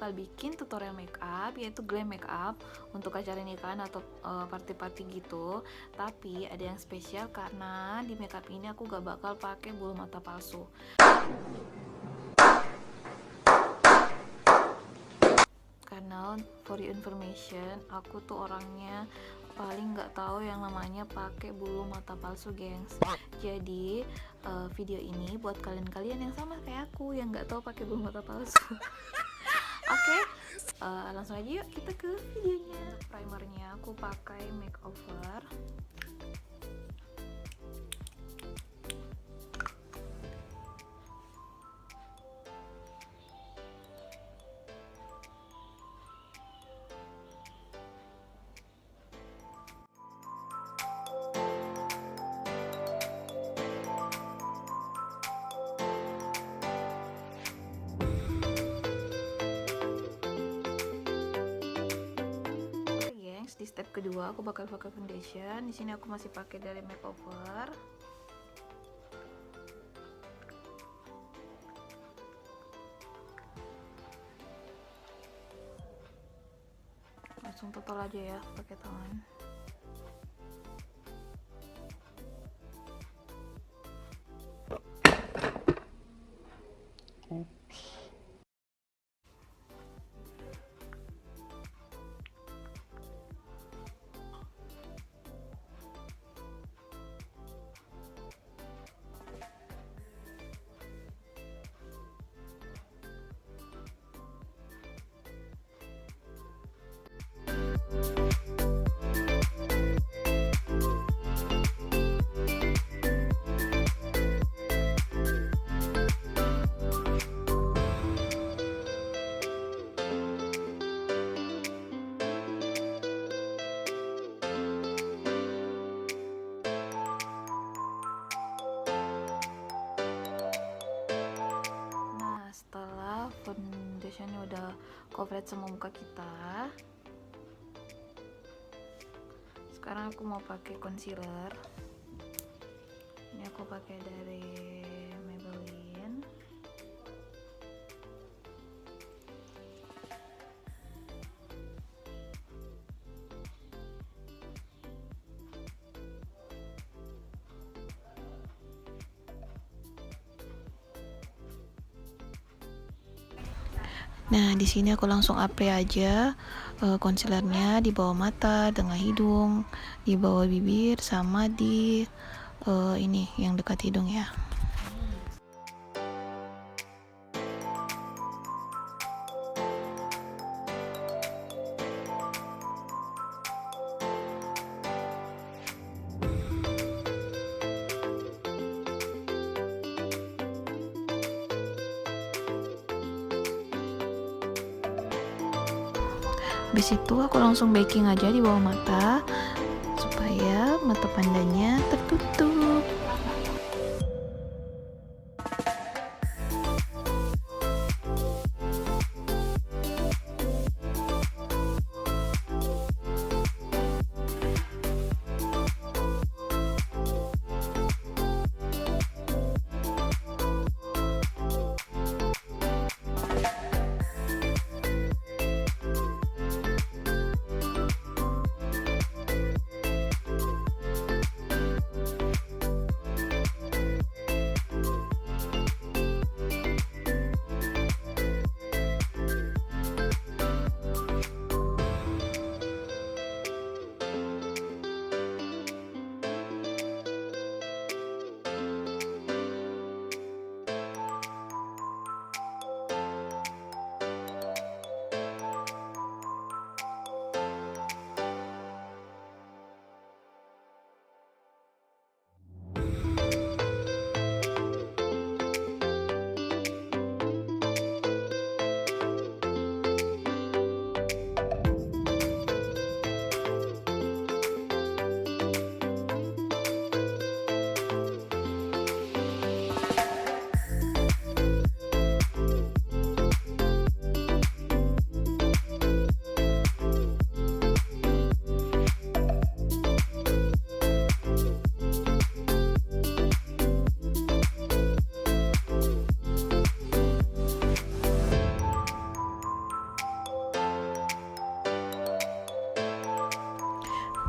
bakal bikin tutorial makeup, yaitu glam makeup untuk acara nikahan atau party-party gitu. Tapi ada yang spesial karena di makeup ini aku gak bakal pakai bulu mata palsu. Karena for your information, aku tuh orangnya paling nggak tahu yang namanya pakai bulu mata palsu, gengs. Jadi video ini buat kalian-kalian yang sama kayak aku yang nggak tahu pakai bulu mata palsu. Oke, langsung aja yuk kita ke videonya. Primernya aku pakai makeover. Di step kedua aku bakal pakai foundation. Di sini aku masih pakai dari makeover. Langsung total aja ya pakai tangan. Foundationnya udah coverage semua muka kita. Sekarang aku mau pakai concealer. Ini aku pakai dari Maybelline. Nah, di sini aku langsung apply aja concealernya di bawah mata, tengah hidung, di bawah bibir, sama di ini yang dekat hidung ya. Habis itu aku langsung baking aja di bawah mata supaya mata pandanya tertutup.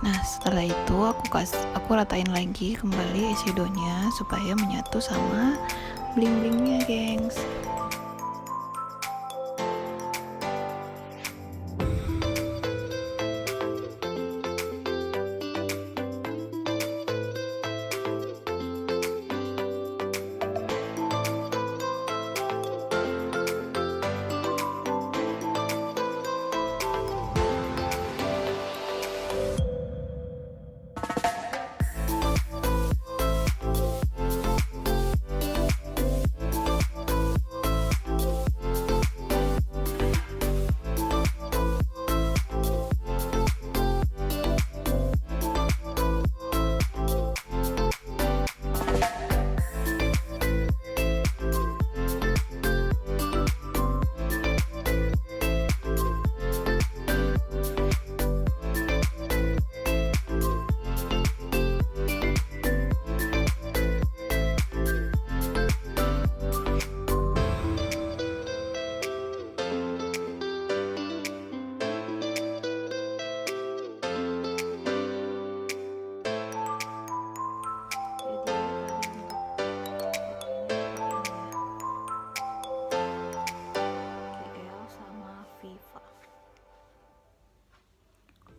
Nah, setelah itu aku ratain lagi kembali eyeshadow-nya supaya menyatu sama bling-blingnya, gengs.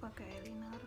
Pakai eyeliner.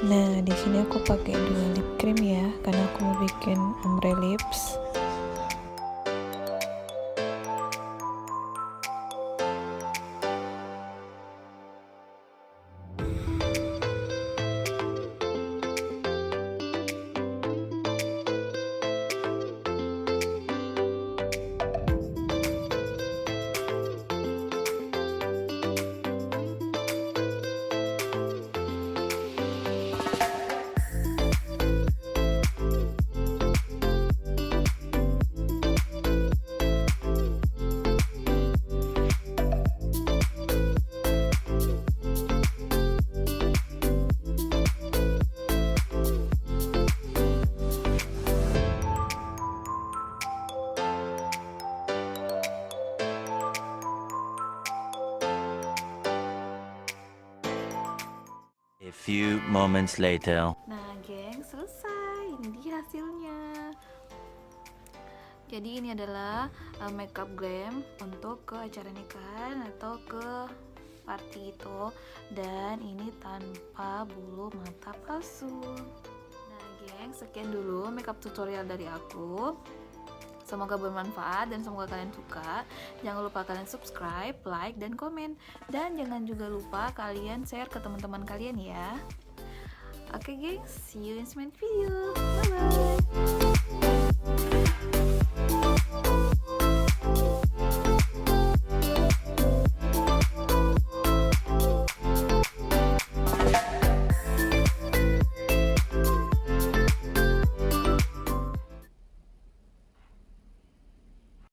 Nah, di sini aku pakai 2 lip cream ya, karena aku mau bikin ombre lips. A few moments later. Nah, geng, selesai. Ini dia hasilnya. Jadi ini adalah makeup glam untuk ke acara nikahan atau ke party itu, dan ini tanpa bulu mata palsu. Nah, geng, sekian dulu makeup tutorial dari aku. Semoga bermanfaat dan semoga kalian suka. Jangan lupa kalian subscribe, like, dan komen. Dan jangan juga lupa kalian share ke teman-teman kalian ya. Oke gengs, see you in next video. Bye bye.